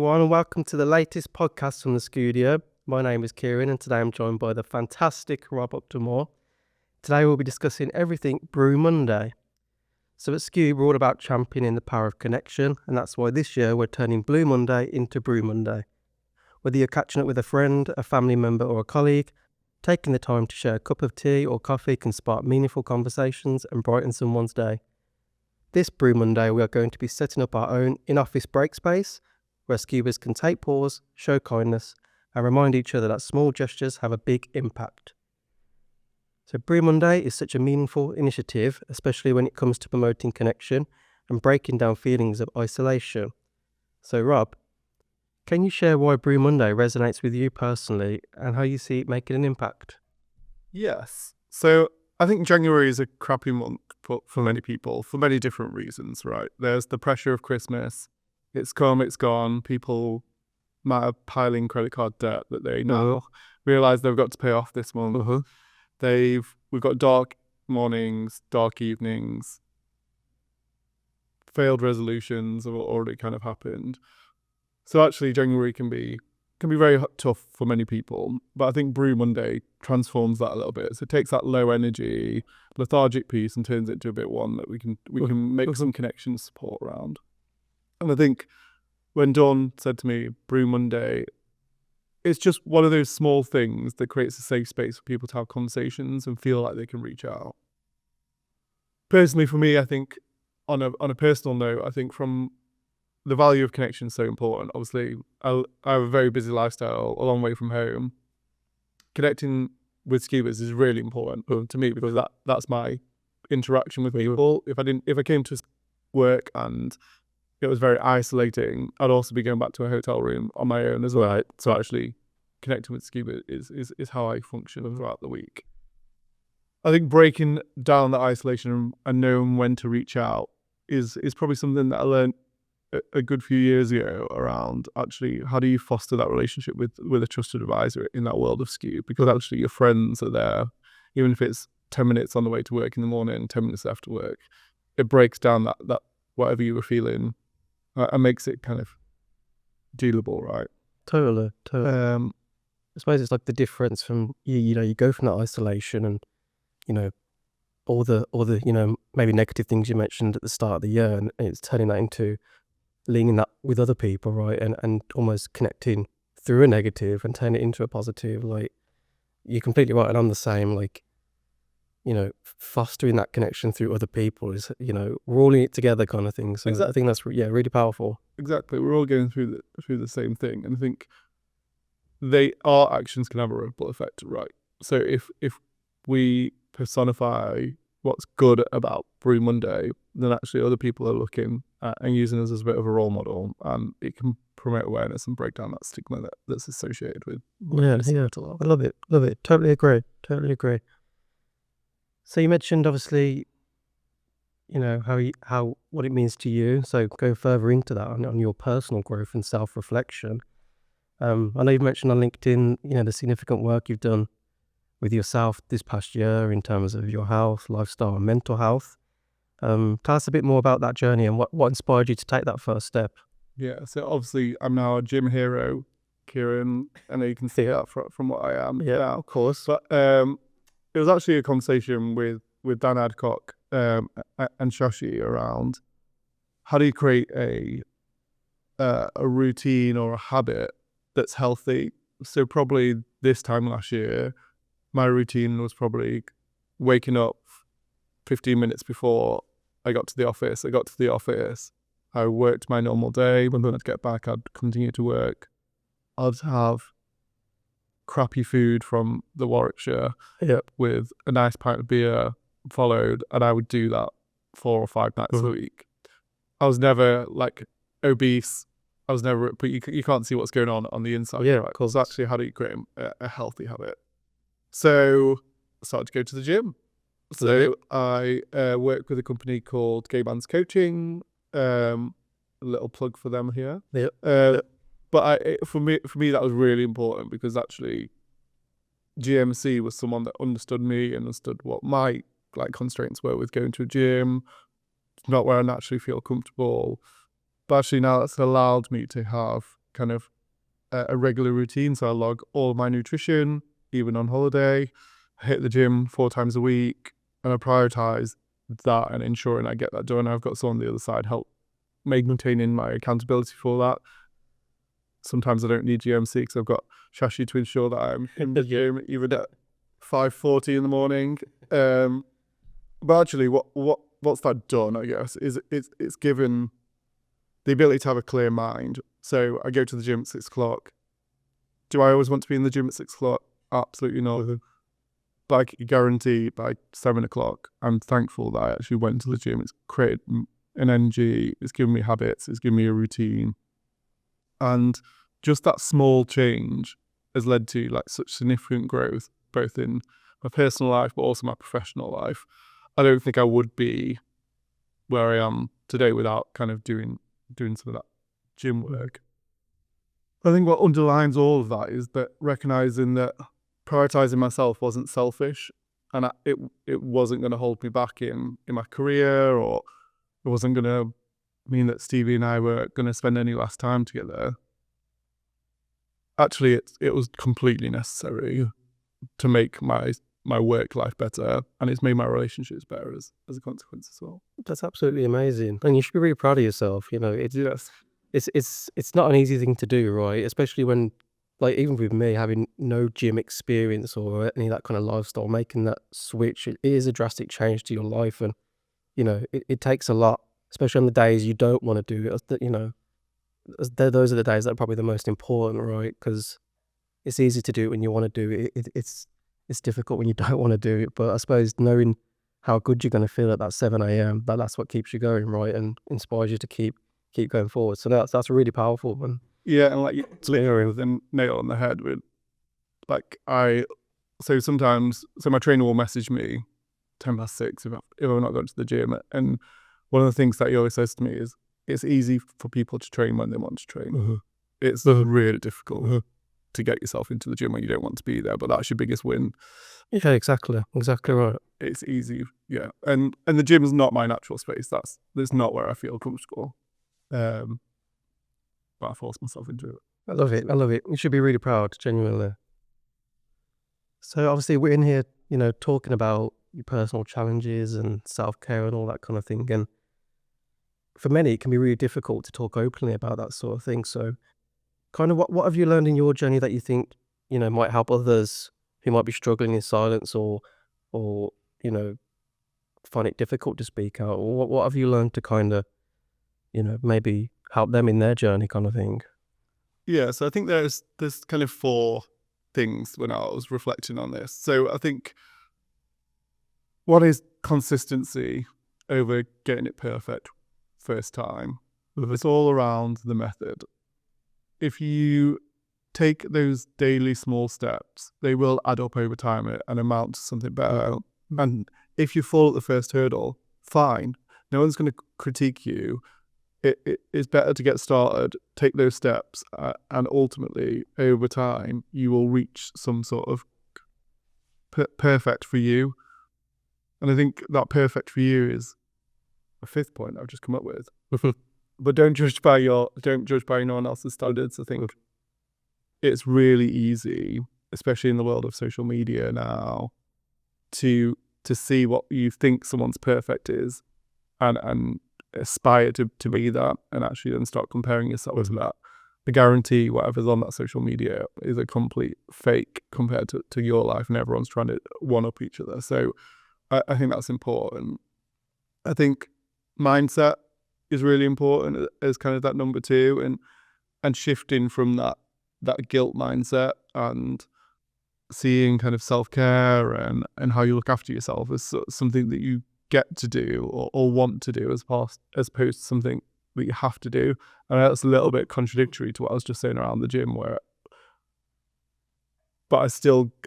everyone, and welcome to the latest podcast from the Skewdio. My name is Kieran, and today I'm joined by the fantastic Rob Upton-Moir. Today we'll be discussing everything Brew Monday. So at Skewb, we're all about championing the power of connection, and that's why this year we're turning Blue Monday into Brew Monday. Whether you're catching up with a friend, a family member or a colleague, taking the time to share a cup of tea or coffee can spark meaningful conversations and brighten someone's day. This Brew Monday, we are going to be setting up our own in-office break space where Skewbers can take pause, show kindness, and remind each other that small gestures have a big impact. So Brew Monday is such a meaningful initiative, especially when it comes to promoting connection and breaking down feelings of isolation. So Rob, can you share why Brew Monday resonates with you personally and how you see it making an impact? Yes. So I think January is a crappy month for many people for many different reasons, right? There's the pressure of Christmas. It's come, it's gone. People might have piling credit card debt that they now realise they've got to pay off this month. We've got dark mornings, dark evenings, failed resolutions have already kind of happened. So actually January can be very tough for many people, but I think Brew Monday transforms that a little bit. So it takes that low energy, lethargic piece and turns it into a bit one that we can make some connection support around. And I think when Dawn said to me, Brew Monday, it's just one of those small things that creates a safe space for people to have conversations and feel like they can reach out. Personally, for me, I think on a personal note, I think from the value of connection is so important. Obviously, I have a very busy lifestyle, a long way from home. Connecting with Skewbers is really important to me because that's my interaction with people. If I came to work and it was very isolating, I'd also be going back to a hotel room on my own as well. Right? So actually connecting with Skewb is how I function throughout the week. I think breaking down that isolation and knowing when to reach out is probably something that I learned a good few years ago around actually how do you foster that relationship with a trusted advisor in that world of Skewb, because actually your friends are there, even if it's 10 minutes on the way to work in the morning, 10 minutes after work. It breaks down that whatever you were feeling and makes it kind of dealable, right? Totally. I suppose it's like the difference from you go from that isolation and all the maybe negative things you mentioned at the start of the year, and it's turning that into leaning that with other people, right? And almost connecting through a negative and turn it into a positive. Like, you're completely right, and I'm the same. Like, fostering that connection through other people is, rolling it together kind of thing. So exactly. I think that's really powerful. Exactly. We're all going through the same thing, and I think our actions can have a ripple effect, right? So if we personify what's good about Brew Monday, then actually other people are looking at and using us as a bit of a role model, and it can promote awareness and break down that stigma that's associated with mental health. I love it. Totally agree. So you mentioned obviously, how what it means to you. So go further into that on your personal growth and self-reflection. I know you've mentioned on LinkedIn, the significant work you've done with yourself this past year in terms of your health, lifestyle, and mental health. Tell us a bit more about that journey and what inspired you to take that first step. Yeah, so obviously I'm now a gym hero, Kieran. I know you can see that from what I am now. Of course. But it was actually a conversation with Dan Adcock and Shashi around how do you create a routine or a habit that's healthy. So probably this time last year, my routine was probably waking up 15 minutes before I got to the office. I worked my normal day. When I'd get back, I'd continue to work. I'd have crappy food from the Warwickshire with a nice pint of beer followed, and I would do that 4 or 5 nights a week. I was never like obese. But you can't see what's going on the inside. Yeah, right? Because actually, how do you create a healthy habit? So I started to go to the gym. So I work with a company called Gay Man's Coaching. A little plug for them here. But for me, that was really important because actually, GMC was someone that understood me and understood what my constraints were with going to a gym. It's not where I naturally feel comfortable. But actually now that's allowed me to have kind of a regular routine. So I log all my nutrition, even on holiday. I hit the gym 4 times a week, and I prioritize that and ensuring I get that done. I've got someone on the other side help maintaining my accountability for that. Sometimes I don't need GMC because I've got Shashi to ensure that I'm in the gym even at 5:40 in the morning. But actually, what's that done? I guess is it's given the ability to have a clear mind. So I go to the gym at 6 o'clock. Do I always want to be in the gym at 6 o'clock? Absolutely not. But I can guarantee by 7 o'clock, I'm thankful that I actually went to the gym. It's created an energy. It's given me habits. It's given me a routine. And just that small change has led to like such significant growth, both in my personal life, but also my professional life. I don't think I would be where I am today without kind of doing some of that gym work. I think what underlines all of that is that recognizing that prioritizing myself wasn't selfish, and it wasn't going to hold me back in my career, or it wasn't going to mean that Stevie and I were going to spend any last time together. Actually, it was completely necessary to make my work life better, and it's made my relationships better as a consequence as well. That's absolutely amazing, and you should be really proud of yourself. You know, Yes. it's not an easy thing to do, right? Especially when, like, even with me having no gym experience or any of that kind of lifestyle, making that switch, it is a drastic change to your life, and you know, it takes a lot, especially on the days you don't want to do it. You know, those are the days that are probably the most important, right? Because it's easy to do it when you want to do it. It's difficult when you don't want to do it. But I suppose knowing how good you're going to feel at that 7 a.m, that's what keeps you going, right? And inspires you to keep going forward. So that's really powerful. And Yeah, and like literally with a nail on the head with so my trainer will message me 6:10 if I'm not going to the gym, and one of the things that he always says to me is it's easy for people to train when they want to train. It's really difficult to get yourself into the gym when you don't want to be there, but that's your biggest win. yeah, exactly right. It's easy, yeah, and the gym is not my natural space. That's not where I feel comfortable. But I force myself into it. I love it. You should be really proud, genuinely. So obviously we're in here, you know, talking about your personal challenges and self-care and all that kind of thing. And for many, it can be really difficult to talk openly about that sort of thing. So kind of what have you learned in your journey that you think, you know, might help others who might be struggling in silence or, you know, find it difficult to speak out? Or what have you learned to kind of, you know, maybe help them in their journey kind of thing? Yeah, so I think there's kind of 4 things when I was reflecting on this. So I think one is consistency over getting it perfect first time. It's all around the method. If you take those daily small steps, they will add up over time and amount to something better. And if you fall at the first hurdle, fine. No one's going to critique you. It is better to get started, take those steps, and ultimately, over time, you will reach some sort of perfect for you. And I think that perfect for you is a 5th point I've just come up with. But don't judge by anyone else's standards. I think it's really easy, especially in the world of social media now, to see what you think someone's perfect is, and aspire to be that, and actually then start comparing yourself to that. I guarantee whatever's on that social media is a complete fake compared to your life, and everyone's trying to one up each other. So I think that's important. I think mindset is really important as kind of that number 2, and shifting from that guilt mindset and seeing kind of self-care and how you look after yourself as something that you get to do or want to do as opposed to something that you have to do. And that's a little bit contradictory to what I was just saying around the gym, but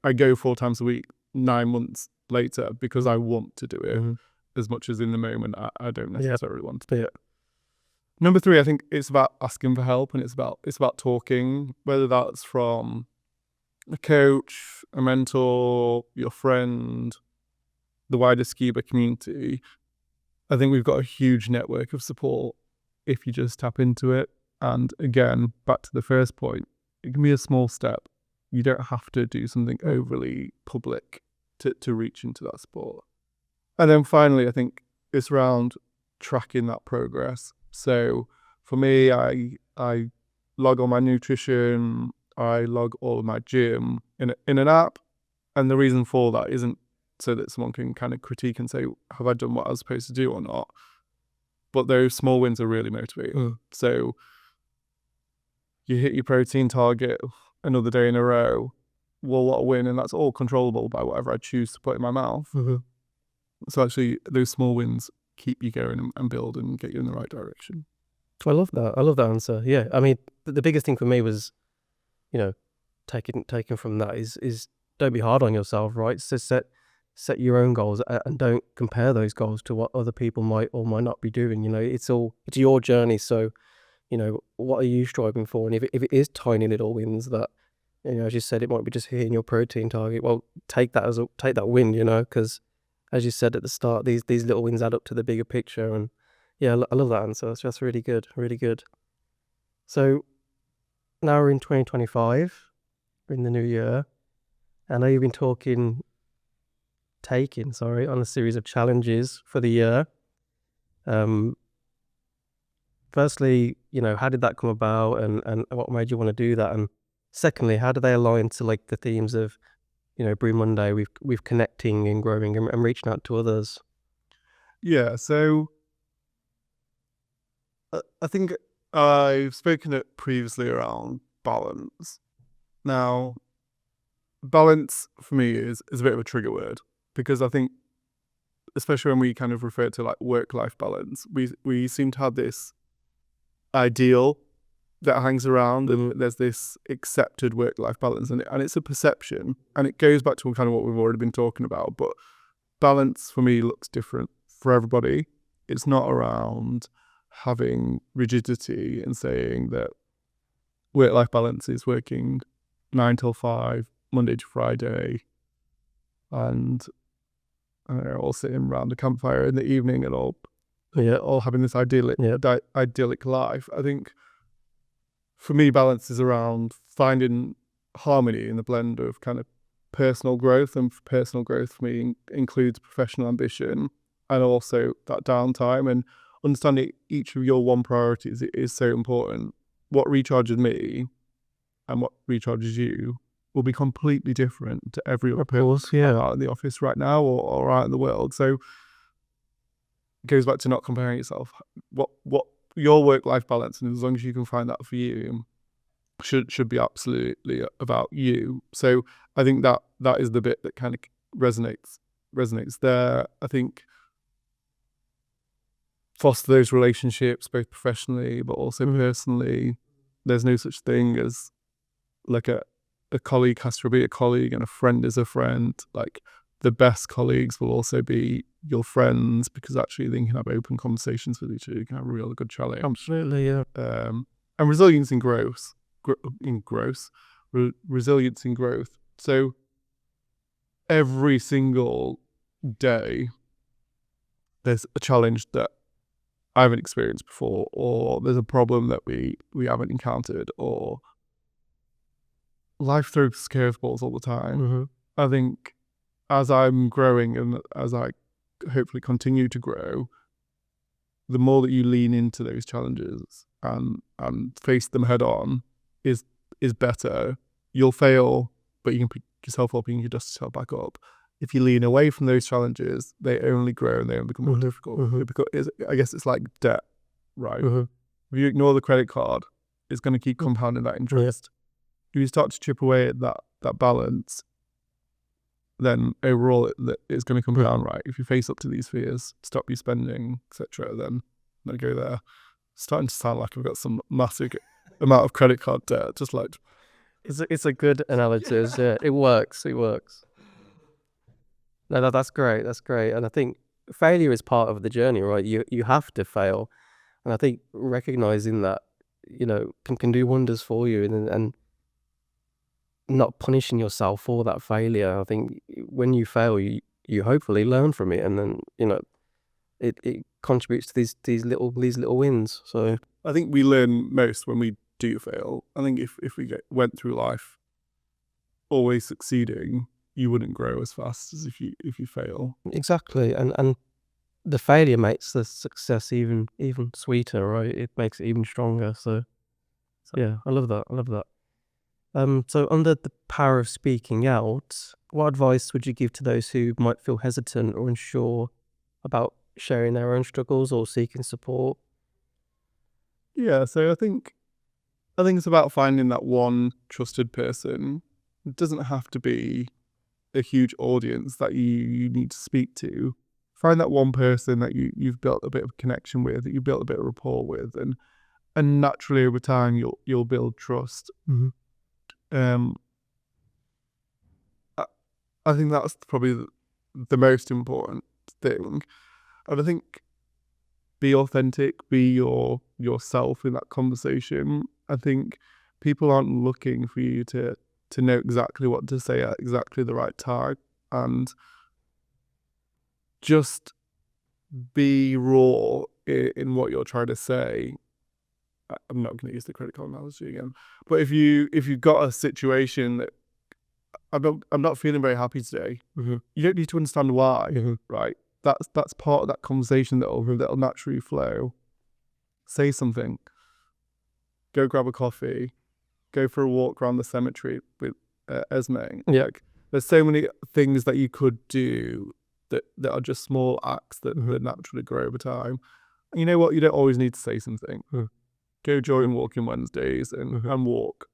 I go 4 times a week 9 months later because I want to do it as much as in the moment I don't necessarily want to. Yeah. Number 3, I think it's about asking for help, and it's about talking, whether that's from a coach, a mentor, your friend, the wider Skewber community. I think we've got a huge network of support if you just tap into it. And again, back to the first point, it can be a small step. You don't have to do something overly public to reach into that sport. And then finally, I think it's around tracking that progress. So for me, I log all my nutrition, I log all of my gym in an app. And the reason for that isn't so that someone can kind of critique and say, have I done what I was supposed to do or not? But those small wins are really motivating. So you hit your protein target another day in a row, well, what a win. And that's all controllable by whatever I choose to put in my mouth. So actually, those small wins keep you going and build and get you in the right direction. I love that. I love that answer. Yeah. I mean, the biggest thing for me was, taking from that is don't be hard on yourself, right? So set your own goals and don't compare those goals to what other people might or might not be doing. It's your journey. So, what are you striving for? And if it is tiny little wins that, as you said, it might be just hitting your protein target. Well, take that win, because as you said at the start, these little wins add up to the bigger picture. And yeah, I love that answer. That's really good, really good. So now we're in 2025, we're in the new year. I know you've been taking on a series of challenges for the year. Firstly, how did that come about and what made you want to do that? And secondly, how do they align to like the themes of, Brew Monday, we've connecting and growing and reaching out to others? Yeah, so I think I've spoken it previously around balance. Now, balance for me is a bit of a trigger word because I think, especially when we kind of refer to like work-life balance, we seem to have this ideal that hangs around and there's this accepted work-life balance and it's a perception and it goes back to kind of what we've already been talking about, but balance for me looks different for everybody. It's not around having rigidity and saying that work-life balance is working 9 till 5 Monday to Friday and all sitting around the campfire in the evening and all having this idyllic life. I think for me, balance is around finding harmony in the blend of kind of personal growth, and personal growth for me includes professional ambition and also that downtime, and understanding each of your one priorities is so important. What recharges me and what recharges you will be completely different to every other person out in the office right now or out in the world. So it goes back to not comparing yourself. What your work-life balance, and as long as you can find that for you, should be absolutely about you. So I think that is the bit that kind of resonates there. I think foster those relationships both professionally but also personally. There's no such thing as like a colleague has to be a colleague and a friend is a friend. Like the best colleagues will also be your friends because actually they can have open conversations with each other. You can have a real good challenge. Absolutely, yeah. And resilience in growth. Resilience in growth. So every single day there's a challenge that I haven't experienced before, or there's a problem that we haven't encountered, or life throws curveballs all the time. I think as I'm growing and as I hopefully continue to grow, the more that you lean into those challenges and face them head on is better. You'll fail, but you can pick yourself up and you can dust yourself back up. If you lean away from those challenges, they only grow and they only become more difficult. I guess it's like debt, right? If you ignore the credit card, it's going to keep compounding that interest. If you start to chip away at that balance, then overall it's going to come down, right? If you face up to these fears, stop your spending, etc., then go there. Starting to sound like I've got some massive amount of credit card debt. Just like it's a good analogy. Yeah, it works. No, that's great. That's great. And I think failure is part of the journey, right? You have to fail, and I think recognizing that, can do wonders for you, and not punishing yourself for that failure. I think when you fail, you hopefully learn from it, and then it contributes to these little wins. So I think we learn most when we do fail. I think if we went through life always succeeding, you wouldn't grow as fast as if you fail. Exactly, and the failure makes the success even sweeter, right? It makes it even stronger. So yeah, I love that. I love that. So under the power of speaking out, what advice would you give to those who might feel hesitant or unsure about sharing their own struggles or seeking support? Yeah, so I think it's about finding that one trusted person. It doesn't have to be a huge audience that you need to speak to. Find that one person that you've built a bit of connection with, that you built a bit of rapport with, and naturally over time you'll build trust. Mm-hmm. I think that's probably the most important thing. And I think be authentic, be yourself in that conversation. I think people aren't looking for you to know exactly what to say at exactly the right time, and just be raw in what you're trying to say. I'm not going to use the credit card analogy again, but if you've got a situation that I'm not feeling very happy today, Mm-hmm. you don't need to understand why, Mm-hmm. right? That's part of that conversation that'll naturally flow. Say something. Go grab a coffee. Go for a walk around the cemetery with Esme. Yeah. Like, there's so many things that you could do that are just small acts that naturally grow over time. And you know what? You don't always need to say something. Go join Walking Wednesdays and walk.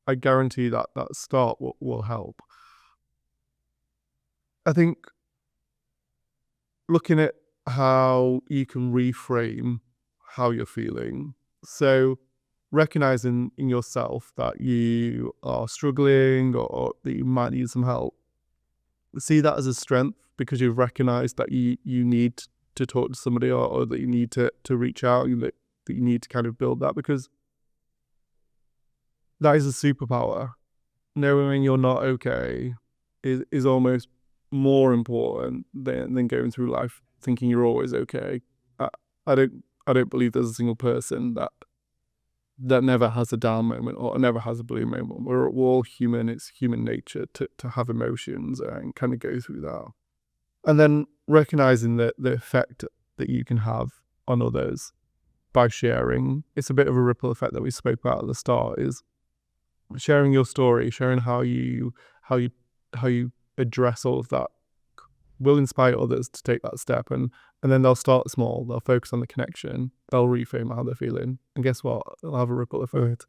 I guarantee that start will help. I think looking at how you can reframe how you're feeling. So recognizing in yourself that you are struggling or that you might need some help. See that as a strength because you've recognized that you need to talk to somebody or that you need to reach out and that you need to kind of build that, because that is a superpower. Knowing you're not okay is almost more important than going through life thinking you're always okay. I don't believe there's a single person that never has a down moment or never has a blue moment. We're all human. It's human nature to have emotions and kind of go through that. And then recognizing the effect that you can have on others by sharing. It's a bit of a ripple effect that we spoke about at the start, is sharing your story, sharing how you address all of that will inspire others to take that step, and then they'll start small, they'll focus on the connection, they'll reframe how they're feeling, and guess what, they'll have a ripple effect.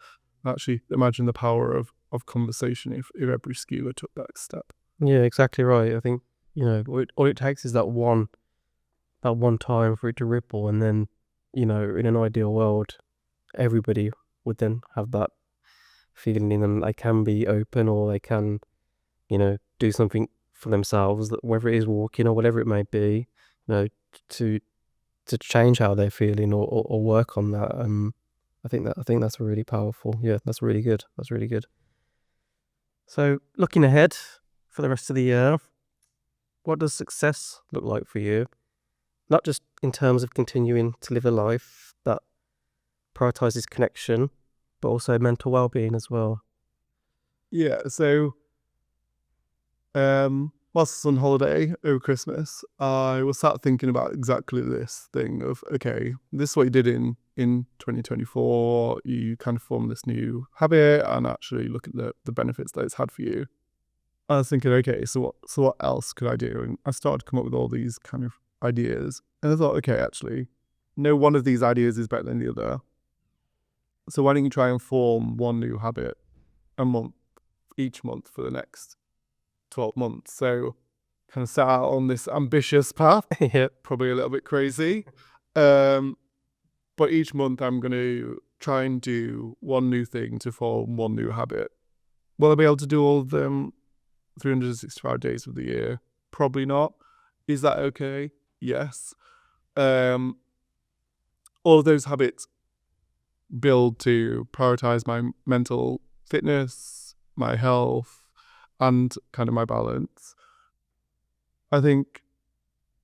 Actually, imagine the power of conversation if every skewer took that step. Yeah, exactly right. I think, all it takes is that one time for it to ripple, and then, in an ideal world, everybody would then have that feeling in them. They can be open, or they can, do something for themselves, whether it is walking or whatever it may be, to change how they're feeling or work on that. I think that's really powerful. Yeah, that's really good. That's really good. So looking ahead for the rest of the year, what does success look like for you? Not just in terms of continuing to live a life that prioritizes connection, but also mental well-being as well. Yeah, so whilst I was on holiday over Christmas, I was sat thinking about exactly this thing of, okay, this is what you did in 2024. You kind of formed this new habit and actually look at the benefits that it's had for you. I was thinking, okay, so what else could I do? And I started to come up with all these kind of ideas. And I thought, okay, actually, no one of these ideas is better than the other. So why don't you try and form one new habit a month, each month for the next 12 months. So kind of set out on this ambitious path. Yeah. Probably a little bit crazy. But each month I'm going to try and do one new thing to form one new habit. Will I be able to do all of them 365 days of the year? Probably not. Is that okay? Yes. All of those habits build to prioritize my mental fitness, my health, and kind of my balance. I think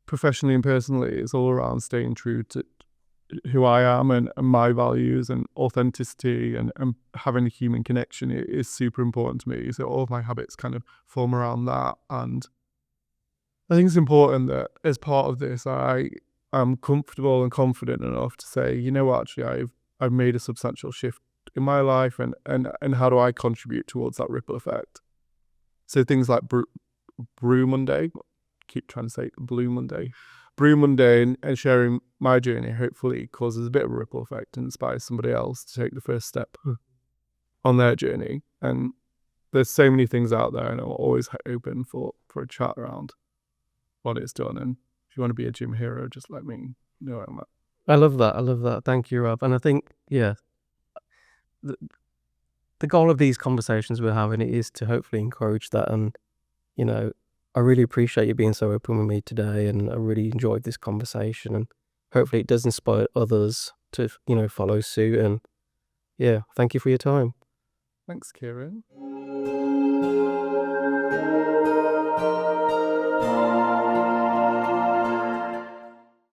professionally and personally, it's all around staying true to who I am and my values and authenticity and having a human connection is super important to me. So all of my habits kind of form around that. And I think it's important that as part of this, I am comfortable and confident enough to say, you know what, actually, I've made a substantial shift in my life, and how do I contribute towards that ripple effect? So things like Brew Monday, keep trying to say Blue Monday, Brew Monday, and sharing my journey hopefully causes a bit of a ripple effect and inspires somebody else to take the first step on their journey. And there's so many things out there, and I'm always open for a chat around what it's done. And if you want to be a gym hero, just let me know where I'm at. I love that. Thank you, Rob. And I think, yeah, the goal of these conversations we're having is to hopefully encourage that. And, you know, I really appreciate you being so open with me today, and I really enjoyed this conversation, and hopefully it does inspire others to, follow suit. And yeah, thank you for your time. Thanks, Kieran.